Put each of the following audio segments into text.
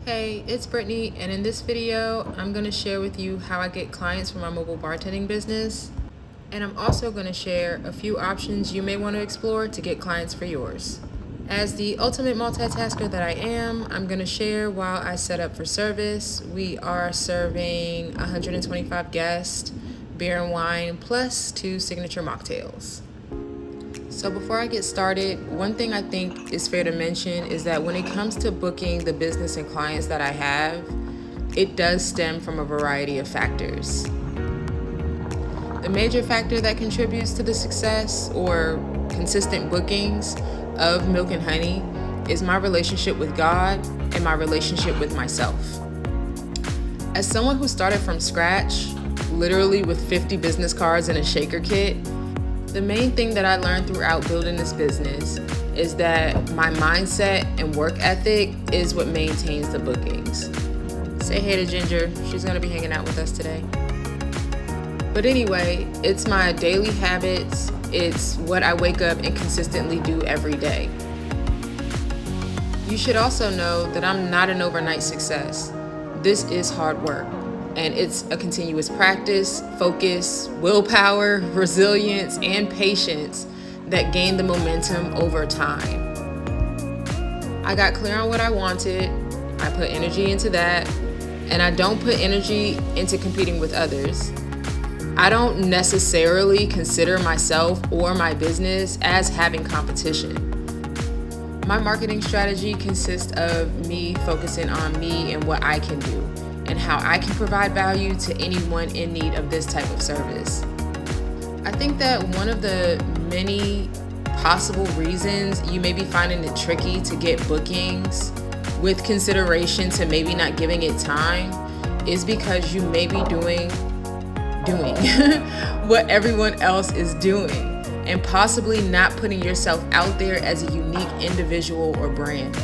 Hey, it's Brittany, and in this video, I'm going to share with you how I get clients for my mobile bartending business. And I'm also going to share a few options you may want to explore to get clients for yours. As the ultimate multitasker that I am, I'm going to share while I set up for service. We are serving 125 guests, beer and wine, plus 2 signature mocktails. So before I get started, one thing I think is fair to mention is that when it comes to booking the business and clients that I have, it does stem from a variety of factors. The major factor that contributes to the success or consistent bookings of Milk and Honey is my relationship with God and my relationship with myself. As someone who started from scratch, literally with 50 business cards and a shaker kit, the main thing that I learned throughout building this business is that my mindset and work ethic is what maintains the bookings. Say hey to Ginger, she's gonna be hanging out with us today. But anyway, it's my daily habits, it's what I wake up and consistently do every day. You should also know that I'm not an overnight success. This is hard work. And it's a continuous practice, focus, willpower, resilience, and patience that gain the momentum over time. I got clear on what I wanted, I put energy into that, and I don't put energy into competing with others. I don't necessarily consider myself or my business as having competition. My marketing strategy consists of me focusing on me and what I can do, and how I can provide value to anyone in need of this type of service. I think that one of the many possible reasons you may be finding it tricky to get bookings with consideration to maybe not giving it time is because you may be doing what everyone else is doing and possibly not putting yourself out there as a unique individual or brand.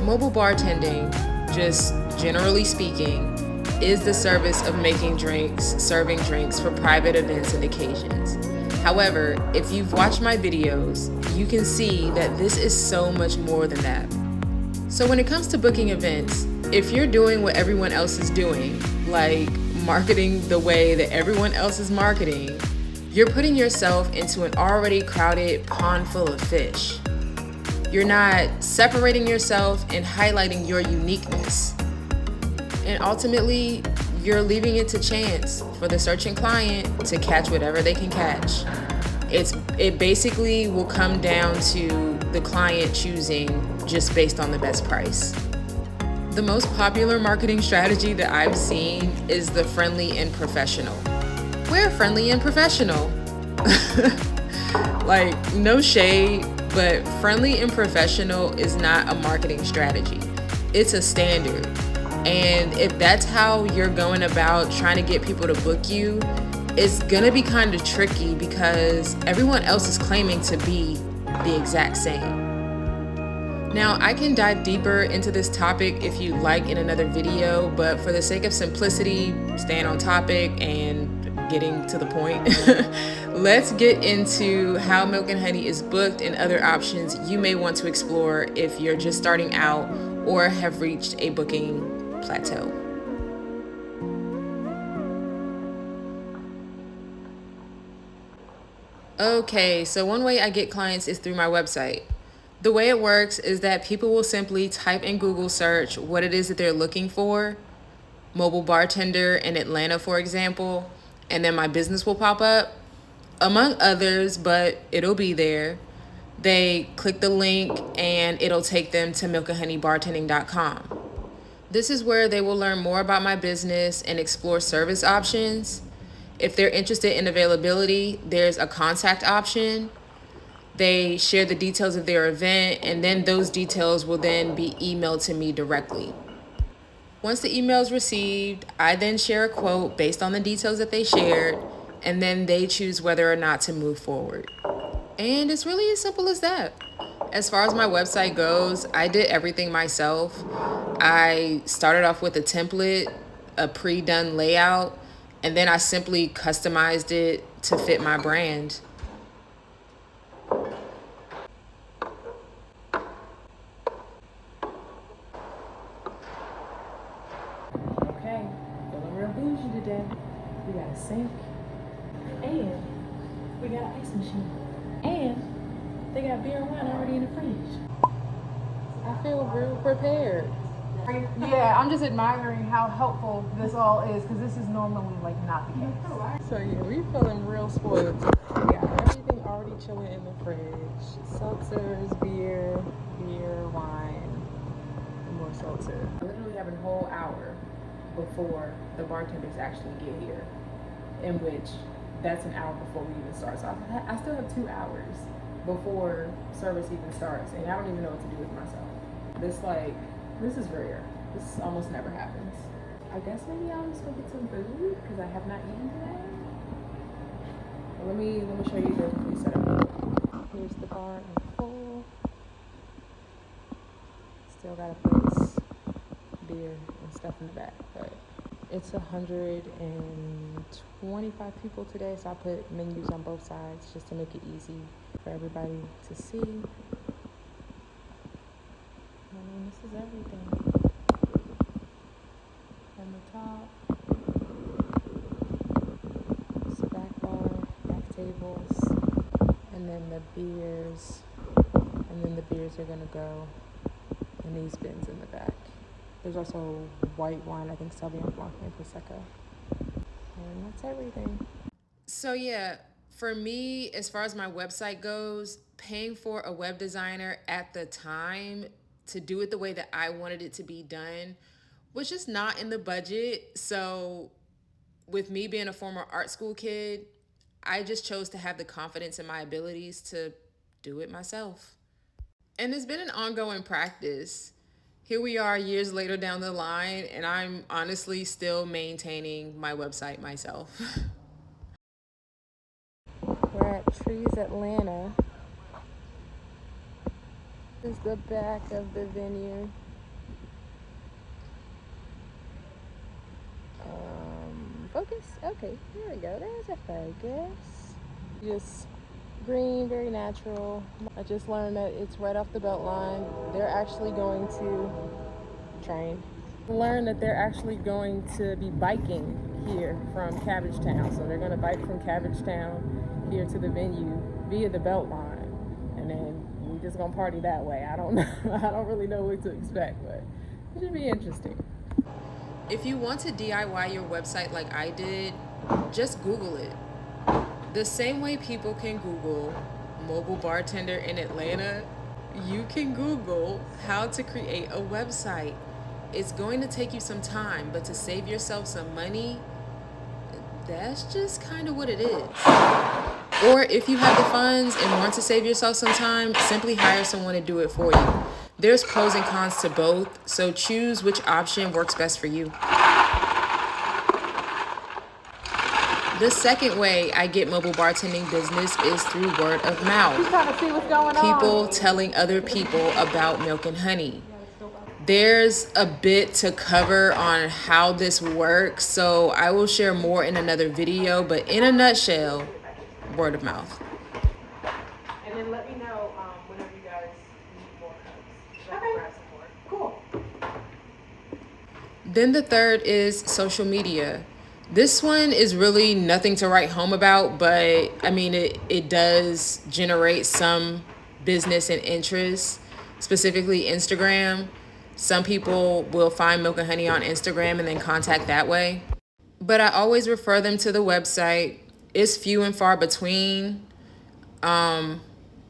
Mobile bartending, just generally speaking, is the service of making drinks, serving drinks for private events and occasions. However, if you've watched my videos, you can see that this is so much more than that. So when it comes to booking events, if you're doing what everyone else is doing, like marketing the way that everyone else is marketing, you're putting yourself into an already crowded pond full of fish. You're not separating yourself and highlighting your uniqueness. And ultimately, you're leaving it to chance for the searching client to catch whatever they can catch. It basically will come down to the client choosing just based on the best price. The most popular marketing strategy that I've seen is the friendly and professional. We're friendly and professional. Like, no shade, but friendly and professional is not a marketing strategy. It's a standard. And if that's how you're going about trying to get people to book you, it's gonna be kind of tricky because everyone else is claiming to be the exact same. Now, I can dive deeper into this topic if you like in another video, but for the sake of simplicity, staying on topic and getting to the point, let's get into how Milk and Honey is booked and other options you may want to explore if you're just starting out or have reached a booking plateau. Okay, so one way I get clients is through my website. The way it works is that people will simply type in Google search what it is that they're looking for, mobile bartender in Atlanta, for example, and then my business will pop up, among others, but it'll be there. They click the link and it'll take them to milkandhoneybartending.com. This is where they will learn more about my business and explore service options. If they're interested in availability, there's a contact option. They share the details of their event, and then those details will then be emailed to me directly. Once the email is received, I then share a quote based on the details that they shared, and then they choose whether or not to move forward. And it's really as simple as that. As far as my website goes, I did everything myself. I started off with a template, a pre-done layout, and then I simply customized it to fit my brand. sink. And we got an ice machine. And they got beer and wine already in the fridge. I feel real prepared. Yeah, I'm just admiring how helpful this all is, because this is normally like not the case. So yeah, we feeling real spoiled. We got everything already chilling in the fridge. Seltzers, beer, wine, and more seltzer. I literally have a whole hour before the bartenders actually get here, in which that's an hour before we even start. So I still have 2 hours before service even starts, and I don't even know what to do with myself. This is rare. This almost never happens. I guess maybe I'll just go get some food because I have not eaten today. Let me show you the complete setup. Here's the bar in full. Still gotta place beer and stuff in the back, but it's 125 people today, so I put menus on both sides just to make it easy for everybody to see. This is everything. On the top, it's the back bar, back tables, and then the beers. And then the beers are gonna go in these bins in the back. There's also white wine, I think Sauvignon Blanc and Prosecco. And that's everything. So yeah, for me, as far as my website goes, paying for a web designer at the time to do it the way that I wanted it to be done was just not in the budget. So with me being a former art school kid, I just chose to have the confidence in my abilities to do it myself. And it's been an ongoing practice. Here we are years later down the line, and I'm honestly still maintaining my website myself. We're at Trees Atlanta. This is the back of the venue. Focus? Okay, there we go. There's a focus. Just green, very natural. I just learned that it's right off the belt line. They're actually going to learn that they're actually going to be biking here from Cabbagetown. So they're going to bike from Cabbagetown here to the venue via the belt line, and then we're just gonna party that way. I don't know. I don't really know what to expect, but it should be interesting. If you want to DIY your website like I did, just Google it. The same way people can Google mobile bartender in Atlanta, you can Google how to create a website. It's going to take you some time, but to save yourself some money, that's just kind of what it is. Or if you have the funds and want to save yourself some time, simply hire someone to do it for you. There's pros and cons to both, so choose which option works best for you. The second way I get mobile bartending business is through word of mouth. Just trying to see what's going on. People telling other people about Milk and Honey. There's a bit to cover on how this works, so I will share more in another video, but in a nutshell, word of mouth. And then let me know whenever you guys need more cups. So I can grab some more. Cool. Then the third is social media. This one is really nothing to write home about, but I mean, it does generate some business and interest, specifically Instagram. Some people will find Milk and Honey on Instagram and then contact that way. But I always refer them to the website. It's few and far between.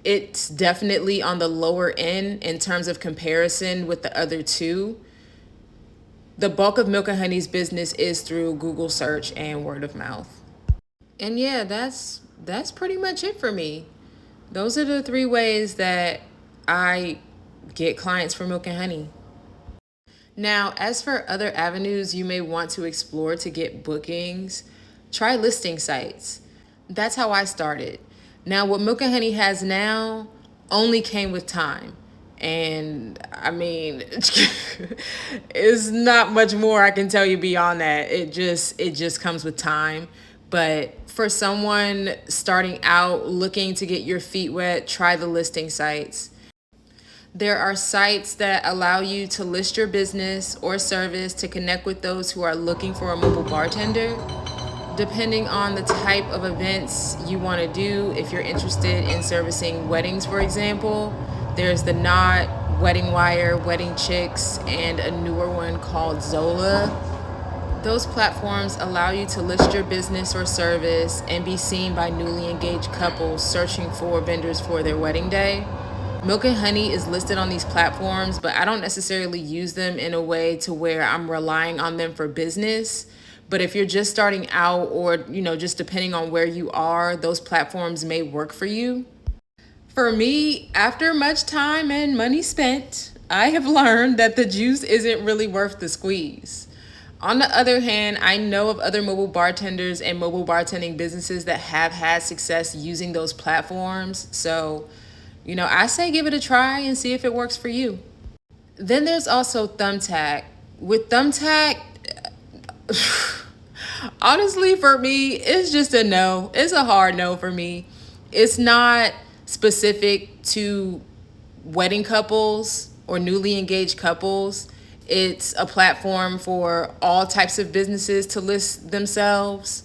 It's definitely on the lower end in terms of comparison with the other two. The bulk of Milk and Honey's business is through Google search and word of mouth. And yeah, that's pretty much it for me. Those are the 3 ways that I get clients for Milk and Honey. Now, as for other avenues you may want to explore to get bookings, try listing sites. That's how I started. Now, what Milk and Honey has now only came with time. And I mean, it's not much more I can tell you beyond that. It just comes with time. But for someone starting out looking to get your feet wet, try the listing sites. There are sites that allow you to list your business or service to connect with those who are looking for a mobile bartender. depending on the type of events you want to do. If you're interested in servicing weddings, for example, there's the Knot, Wedding Wire, Wedding Chicks, and a newer one called Zola. Those platforms allow you to list your business or service and be seen by newly engaged couples searching for vendors for their wedding day. Milk and Honey is listed on these platforms, but I don't necessarily use them in a way to where I'm relying on them for business. But if you're just starting out, or just depending on where you are, those platforms may work for you. For me, after much time and money spent, I have learned that the juice isn't really worth the squeeze. On the other hand, I know of other mobile bartenders and mobile bartending businesses that have had success using those platforms. So, I say give it a try and see if it works for you. Then there's also Thumbtack. With Thumbtack, honestly, for me, it's just a no. It's a hard no for me. It's not specific to wedding couples or newly engaged couples. It's a platform for all types of businesses to list themselves.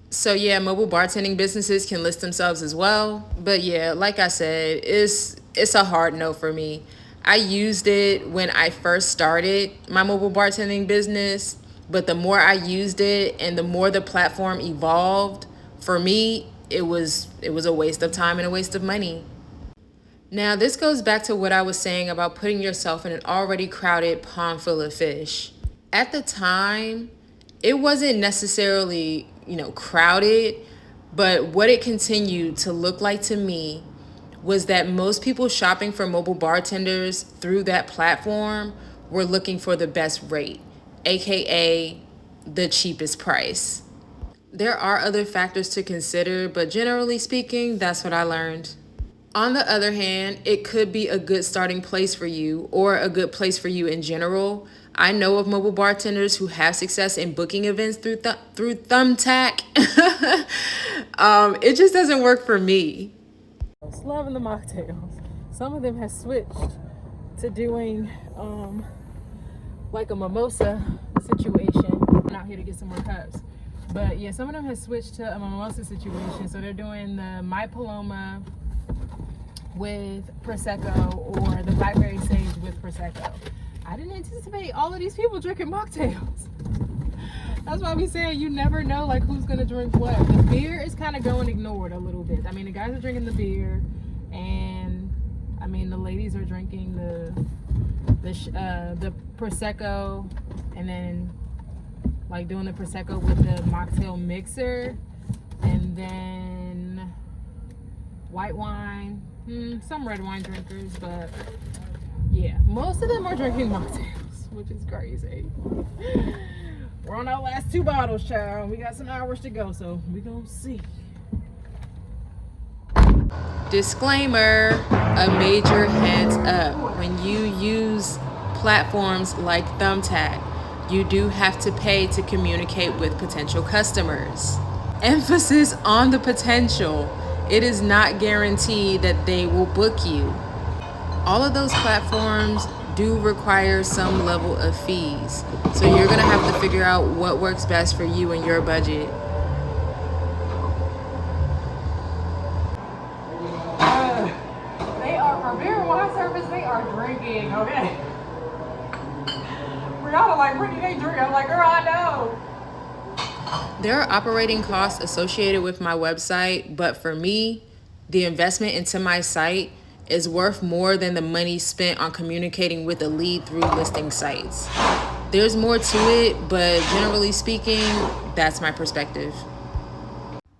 So yeah, mobile bartending businesses can list themselves as well. But yeah, like I said, it's a hard no for me. I used it when I first started my mobile bartending business, but the more I used it and the more the platform evolved, for me, it was a waste of time and a waste of money. Now, this goes back to what I was saying about putting yourself in an already crowded pond full of fish. At the time, it wasn't necessarily, crowded, but what it continued to look like to me was that most people shopping for mobile bartenders through that platform were looking for the best rate, aka the cheapest price. There are other factors to consider, but generally speaking, that's what I learned. On the other hand, it could be a good starting place for you, or a good place for you in general. I know of mobile bartenders who have success in booking events through Thumbtack. It just doesn't work for me. Loving the mocktails. Some of them have switched to doing like a mimosa situation. I'm out here to get some more cups. But yeah, some of them have switched to a mimosa situation. So they're doing the My Paloma with Prosecco, or the Blackberry Sage with Prosecco. I didn't anticipate all of these people drinking mocktails. That's why we say you never know like who's gonna drink what. The beer is kind of going ignored a little bit. I mean, the guys are drinking the beer, and I mean the ladies are drinking the Prosecco, and then like doing the Prosecco with the mocktail mixer, and then white wine. Some red wine drinkers, but yeah, most of them are drinking mocktails, which is crazy. We're on our last 2 bottles, child. We got some hours to go, so we gonna see. Disclaimer, a major heads up. When you use platforms like Thumbtack, you do have to pay to communicate with potential customers. Emphasis on the potential. It is not guaranteed that they will book you. All of those platforms do require some level of fees. So you're going to have to figure out what works best for you and your budget. They are, for beer and wine service, they are drinking, okay? Brianna like, Brittany, they drink. I'm like, girl, I know. There are operating costs associated with my website, but for me, the investment into my site is worth more than the money spent on communicating with a lead through listing sites. There's more to it, but generally speaking, that's my perspective.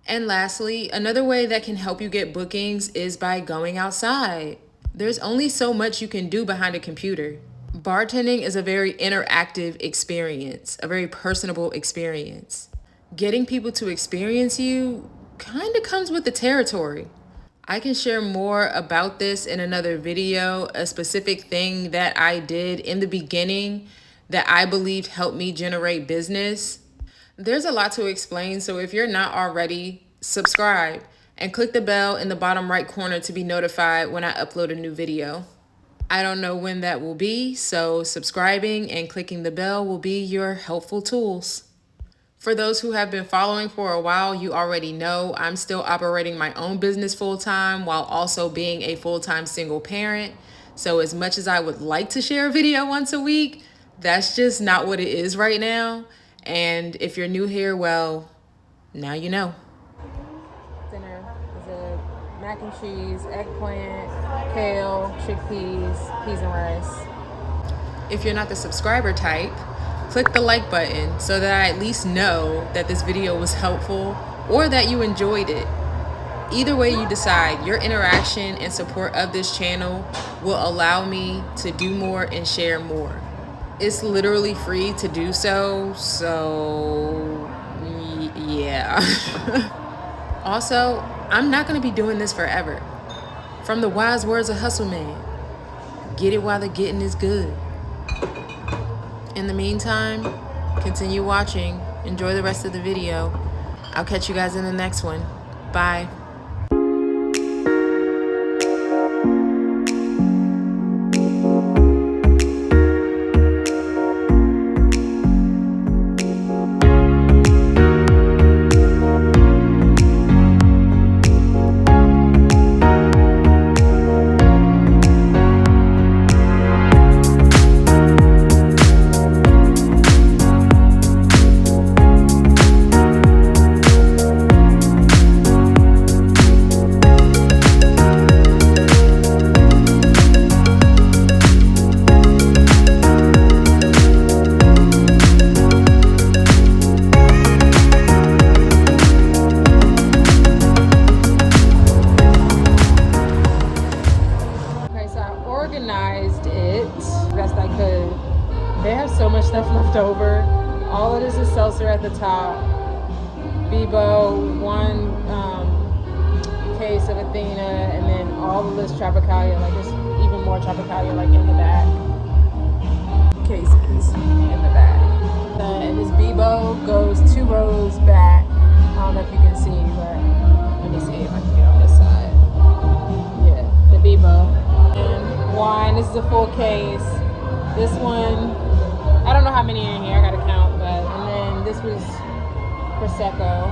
And lastly, another way that can help you get bookings is by going outside. There's only so much you can do behind a computer. Bartending is a very interactive experience, a very personable experience. Getting people to experience you kind of comes with the territory. I can share more about this in another video, a specific thing that I did in the beginning that I believed helped me generate business. There's a lot to explain, so if you're not already, subscribe and click the bell in the bottom right corner to be notified when I upload a new video. I don't know when that will be, so subscribing and clicking the bell will be your helpful tools. For those who have been following for a while, you already know I'm still operating my own business full time while also being a full time single parent. So, as much as I would like to share a video once a week, that's just not what it is right now. And if you're new here, well, now you know. Dinner is a mac and cheese, eggplant, kale, chickpeas, peas and rice. If you're not the subscriber type, click the like button so that I at least know that this video was helpful or that you enjoyed it. Either way you decide, your interaction and support of this channel will allow me to do more and share more. It's literally free to do so, yeah. Also, I'm not going to be doing this forever. From the wise words of Hustle Man, get it while the getting is good. In the meantime, continue watching. Enjoy the rest of the video. I'll catch you guys in the next one. Bye. Organized it best I could. They have so much stuff left over. All of this is seltzer at the top. Bebo, one case of Athena, and then all of this Tropicalia, like there's even more Tropicalia like in the back. Cases in the back. And this Bebo goes 2 rows back. I don't know if you can see, but let me see if I can get on this side. Yeah, the Bebo. And wine, this is a full case. This one, I don't know how many are in here, I gotta count, but, and then this was Prosecco.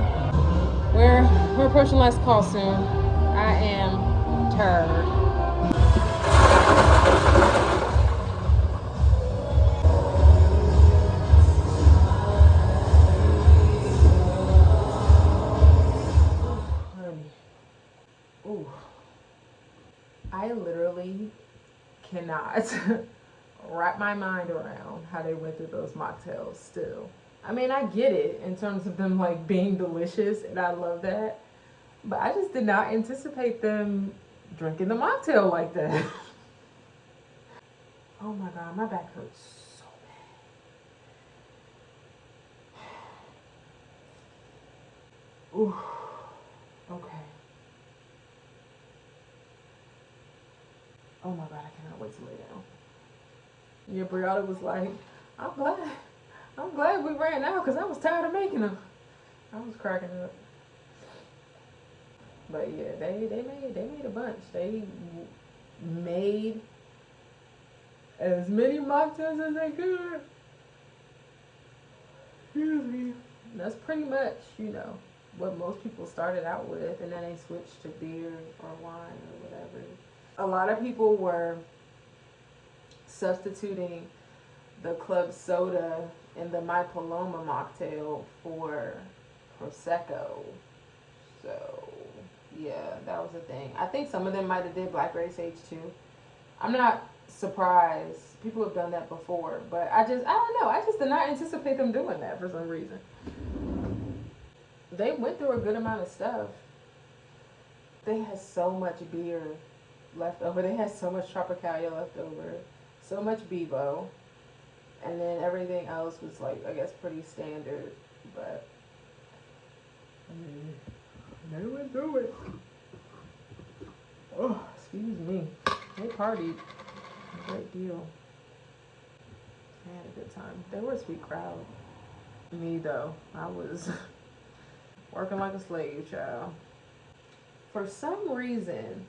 We're approaching last call soon. I am tired. Ooh. I literally cannot wrap my mind around how they went through those mocktails still. I mean, I get it in terms of them like being delicious, and I love that. But I just did not anticipate them drinking the mocktail like that. Oh my God, my back hurts so bad. Ooh, okay. Oh my God, I cannot wait to lay down. Yeah, Brianna was like, I'm glad we ran out because I was tired of making them. I was cracking up. But yeah, they made a bunch. They made as many mocktails as they could. Excuse me. That's pretty much, you know, what most people started out with, and then they switched to beer or wine or whatever. A lot of people were substituting the club soda in the My Paloma mocktail for Prosecco. So yeah, that was a thing. I think some of them might have did blackberry sage too. I'm not surprised. People have done that before, but I don't know. I just did not anticipate them doing that for some reason. They went through a good amount of stuff. They had so much beer left over. They had so much Tropicalia left over, so much Bebo, and then everything else was like, I guess, pretty standard. But I mean, they went through it. Oh, excuse me. They partied a great deal. I had a good time. They were a sweet crowd. Me though, I was working like a slave, child. For some reason,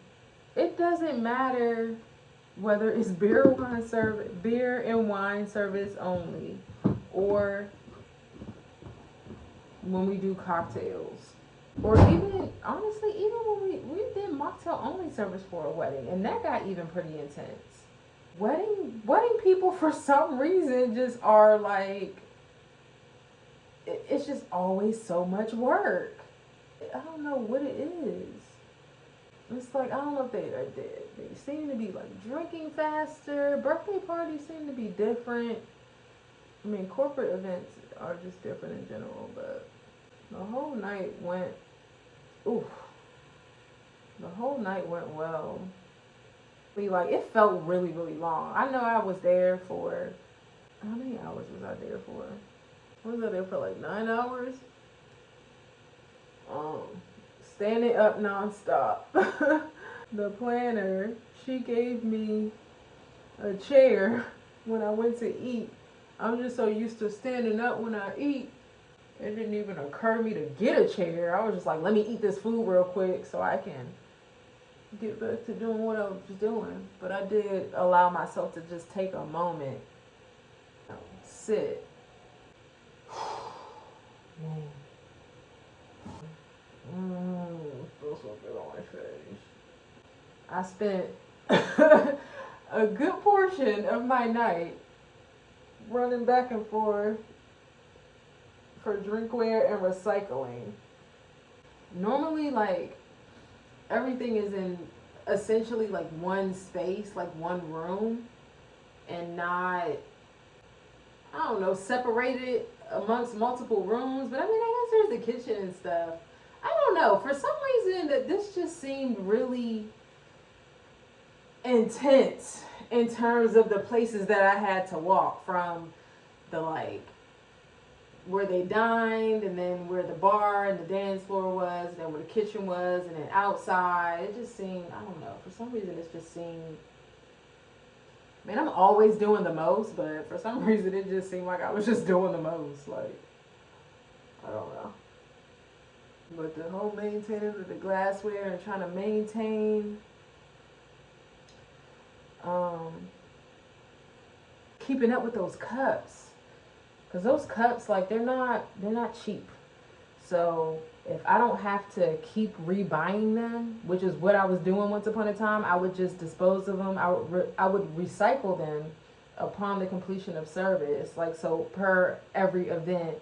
it doesn't matter whether it's beer and wine service only, or when we do cocktails. Or even, honestly, even when we did mocktail only service for a wedding, and that got even pretty intense. Wedding people for some reason just are like, it's just always so much work. I don't know what it is. It's like, I don't know if they seem to be like drinking faster. Birthday parties seem to be different. I mean, corporate events are just different in general, but the whole night went, oof. The whole night went well. Like, it felt really, really long. I know I was there for, how many hours was I there for? I was there for like 9 hours. Standing up nonstop. The planner, she gave me a chair when I went to eat. I'm just so used to standing up when I eat. It didn't even occur to me to get a chair. I was just like, let me eat this food real quick so I can get back to doing what I was doing. But I did allow myself to just take a moment, sit. Feels so good on my face. I spent a good portion of my night running back and forth for drinkware and recycling. Normally, like, everything is in essentially like one space, like one room, and not, I don't know, separated amongst multiple rooms. But I mean, I guess there's the kitchen and stuff. I don't know. For some reason, that this just seemed really intense in terms of the places that I had to walk from, the like where they dined, and then where the bar and the dance floor was, and then where the kitchen was, and then outside. It just seemed, I don't know, for some reason it just seemed, man, I'm always doing the most, but for some reason it just seemed like I was just doing the most. Like, I don't know. But the whole maintaining of the glassware and trying to maintain keeping up with those cups. Because those cups, like, they're not cheap. So if I don't have to keep rebuying them, which is what I was doing once upon a time, I would just dispose of them. I would recycle them upon the completion of service. Like, so per every event,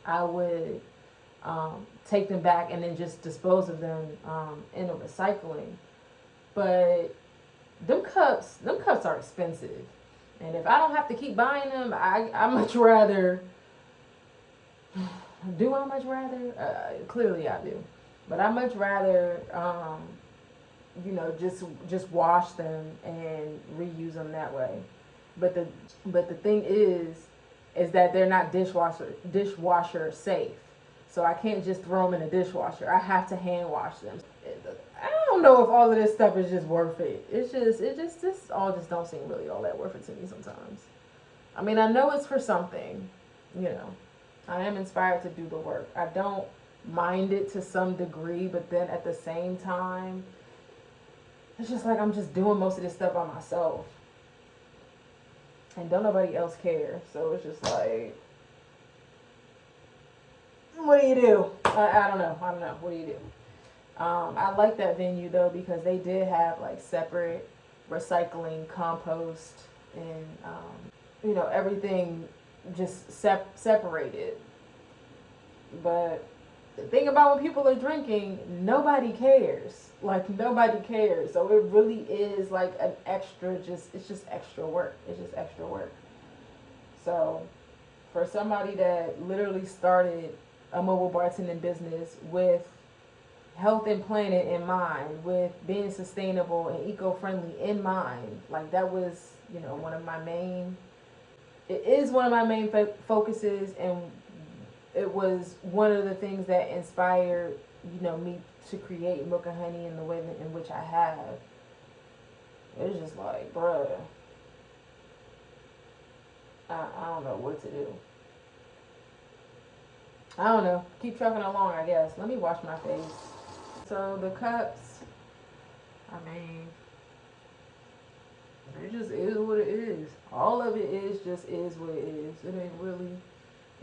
I would take them back and then just dispose of them in a recycling. But them cups are expensive. And if I don't have to keep buying them, I much rather, do I much rather? Clearly I do. But I much rather, just wash them and reuse them that way. But the thing is that they're not dishwasher safe. So I can't just throw them in a dishwasher. I have to hand wash them. I don't know if all of this stuff is just worth it. This all just don't seem really all that worth it to me sometimes. I mean, I know it's for something, I am inspired to do the work. I don't mind it to some degree, but then at the same time, it's just like I'm just doing most of this stuff by myself. And don't nobody else care. So it's just like, what do you do? I don't know. What do you do? I like that venue though, because they did have like separate recycling, compost, and everything just separated. But the thing about when people are drinking, nobody cares. Like, nobody cares. So it really is like an extra, it's just extra work. It's just extra work. So for somebody that literally started a mobile bartending business with health and planet in mind, with being sustainable and eco-friendly in mind, like, that was, it is one of my main focuses, and it was one of the things that inspired, me to create Milk and Honey in the way in which I have. It's just like, bruh, I don't know what to do. I don't know. Keep trucking along, I guess. Let me wash my face. So the cups, I mean, it just is what it is. All of it is just is what it is. It ain't really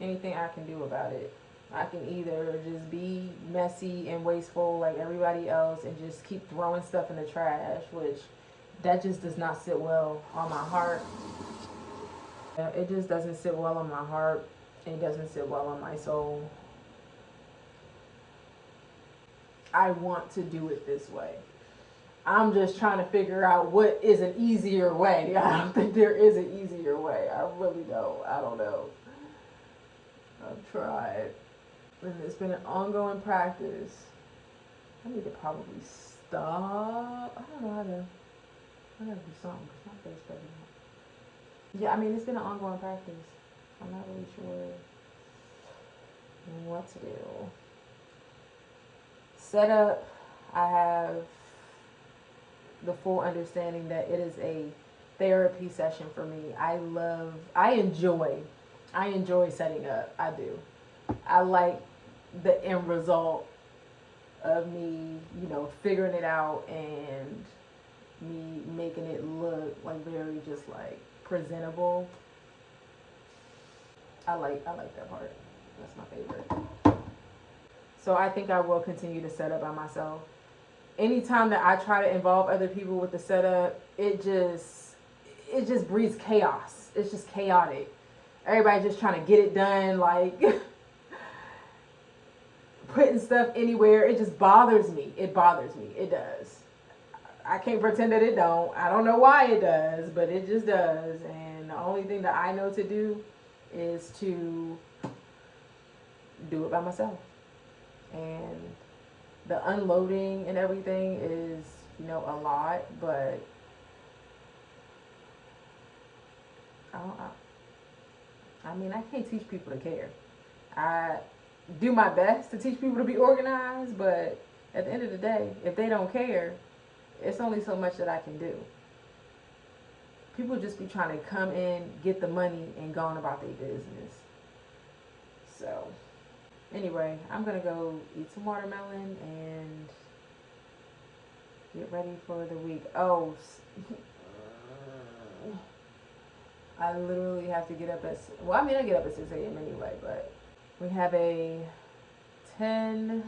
anything I can do about it. I can either just be messy and wasteful like everybody else and just keep throwing stuff in the trash, which that just does not sit well on my heart. It just doesn't sit well on my heart. It doesn't sit well on my soul. I want to do it this way. I'm just trying to figure out what is an easier way. I don't think there is an easier way. I really don't. I don't know. I've tried. And it's been an ongoing practice. I need to probably stop. I don't know how to. I gotta do something because my face better not. Yeah, I mean, it's been an ongoing practice. I'm not really sure what to do. Setup, I have the full understanding that it is a therapy session for me. I enjoy setting up. I do. I like the end result of me, figuring it out and me making it look like very just like presentable. I like that part. That's my favorite. So I think I will continue to set up by myself. Anytime that I try to involve other people with the setup, it just breeds chaos. It's just chaotic. Everybody just trying to get it done, like putting stuff anywhere. It just bothers me. It bothers me. It does. I can't pretend that it don't. I don't know why it does, but it just does. And the only thing that I know to do is to do it by myself. And the unloading and everything is, a lot, but I can't teach people to care. I do my best to teach people to be organized, but at the end of the day, if they don't care, it's only so much that I can do. People just be trying to come in, get the money, and go on about their business. So, anyway, I'm going to go eat some watermelon and get ready for the week. Oh, I literally have to get up at, I get up at 6 a.m. anyway, but we have a 10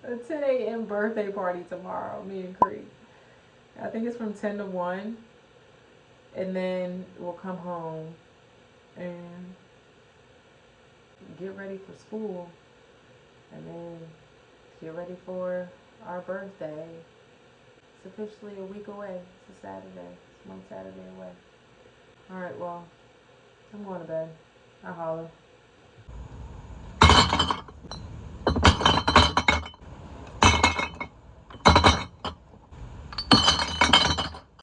a.m. birthday party tomorrow, me and Creek. I think it's from 10 to 1. And then we'll come home and get ready for school. And then get ready for our birthday. It's officially a week away. It's a Saturday. It's one Saturday away. Alright, well, I'm going to bed. I'll holler.